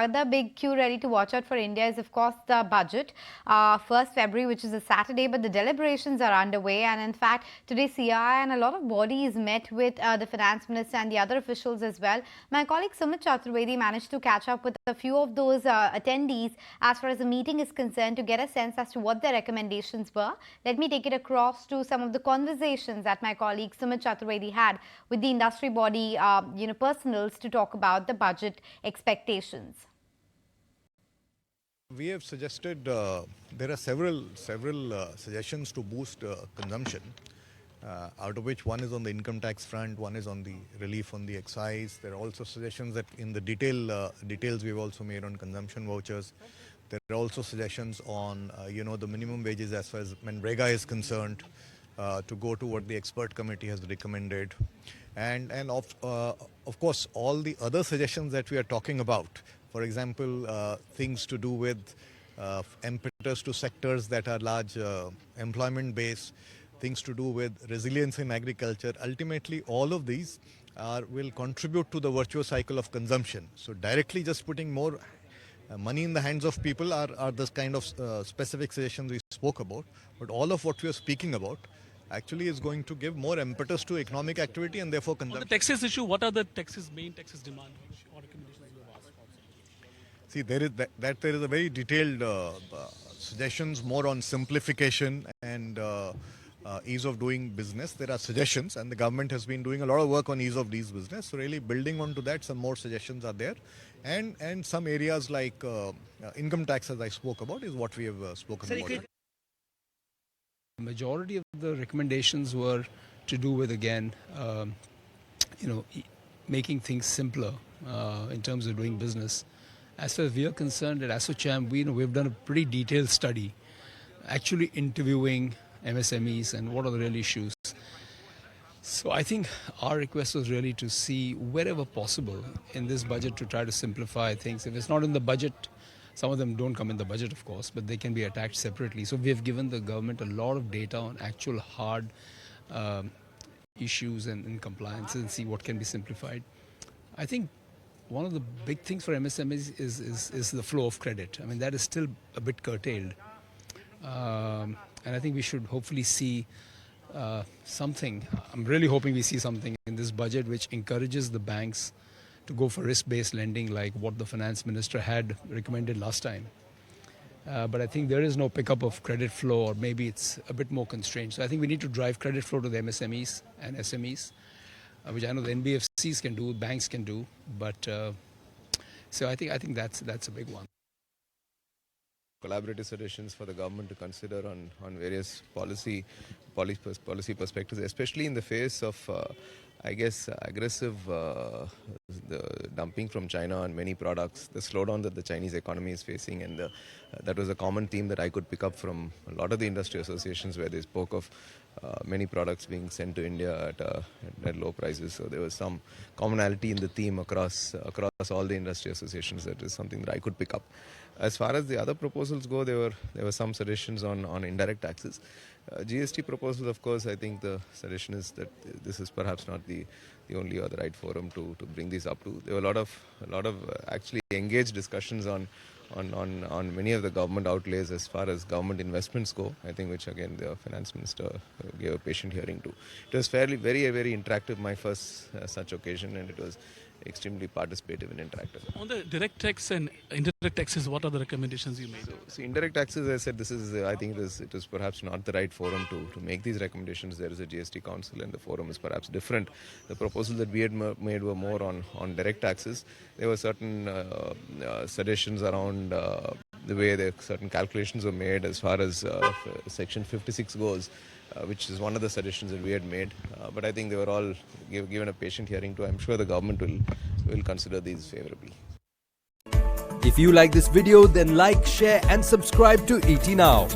other big cue ready to watch out for India is, of course, the budget. 1st February, which is a Saturday, but the deliberations are underway. And in fact, today CI and a lot of bodies met with the Finance Minister and the other officials as well. My colleague Sumit Chaturvedi managed to catch up with a few of those attendees as far as the meeting is concerned to get a sense as to what their recommendations were. Let me take it across to some of the conversations that my colleague Sumit Chaturvedi had with the industry body personals to talk about the budget expectations. We have suggested, there are several suggestions to boost consumption, out of which one is on the income tax front, one is on the relief on the excise. There are also suggestions that in the details we've also made on consumption vouchers. There are also suggestions on, the minimum wages as far as Manrega is concerned, to go to what the expert committee has recommended. And of course, all the other suggestions that we are talking about, for example, things to do with impetus to sectors that are large employment base, things to do with resilience in agriculture. Ultimately, all of these will contribute to the virtuous cycle of consumption. So directly just putting more money in the hands of people are the kind of specific suggestions we spoke about. But all of what we are speaking about actually is going to give more impetus to economic activity and therefore consumption. On the taxes issue, what are the main taxes demand or recommendations you have asked? See, there is a very detailed suggestions more on simplification and ease of doing business. There are suggestions, and the government has been doing a lot of work on ease of doing business. So really building onto that, some more suggestions are there. And some areas like income tax, as I spoke about, is what we have spoken about. The majority of the recommendations were to do with, again, making things simpler in terms of doing business. As far as we are concerned at ASSOCHAM, we've done a pretty detailed study, actually interviewing MSMEs and what are the real issues. So I think our request was really to see wherever possible in this budget to try to simplify things. If it's not in the budget, some of them don't come in the budget, of course, but they can be attached separately. So we have given the government a lot of data on actual hard issues and compliance and see what can be simplified. I think one of the big things for MSMEs is the flow of credit. I mean, that is still a bit curtailed. And I think we should hopefully see something. I'm really hoping we see something in this budget which encourages the banks to go for risk-based lending like what the Finance Minister had recommended last time. But I think there is no pickup of credit flow, or maybe it's a bit more constrained. So I think we need to drive credit flow to the MSMEs and SMEs, which I know the NBFCs can do, banks can do. But so I think that's a big one. Collaborative suggestions for the government to consider on various policy perspectives, especially in the face of aggressive the dumping from China on many products, the slowdown that the Chinese economy is facing, and that was a common theme that I could pick up from a lot of the industry associations where they spoke of many products being sent to India at low prices. So there was some commonality in the theme across all the industry associations. That is something that I could pick up. As far as the other proposals go, there were some suggestions on indirect taxes. GST proposals, of course, I think the suggestion is that this is perhaps not the only or the right forum to bring these up to. There were a lot of actually engaged discussions on many of the government outlays as far as government investments go, I think, which again the Finance Minister gave a patient hearing to. It was very, very interactive, my first such occasion, and it was extremely participative and interactive. On the direct tax and indirect taxes, what are the recommendations you made? So indirect taxes, I said, this is, I think it is perhaps not the right forum to make these recommendations. There is a GST council and the forum is perhaps different. The proposals that we had made were more on direct taxes. There were certain suggestions around the way certain calculations were made as far as Section 56 goes, which is one of the suggestions that we had made. But I think they were all given a patient hearing to. I'm sure the government will consider these favorably. If you like this video, then like, share and subscribe to ET Now.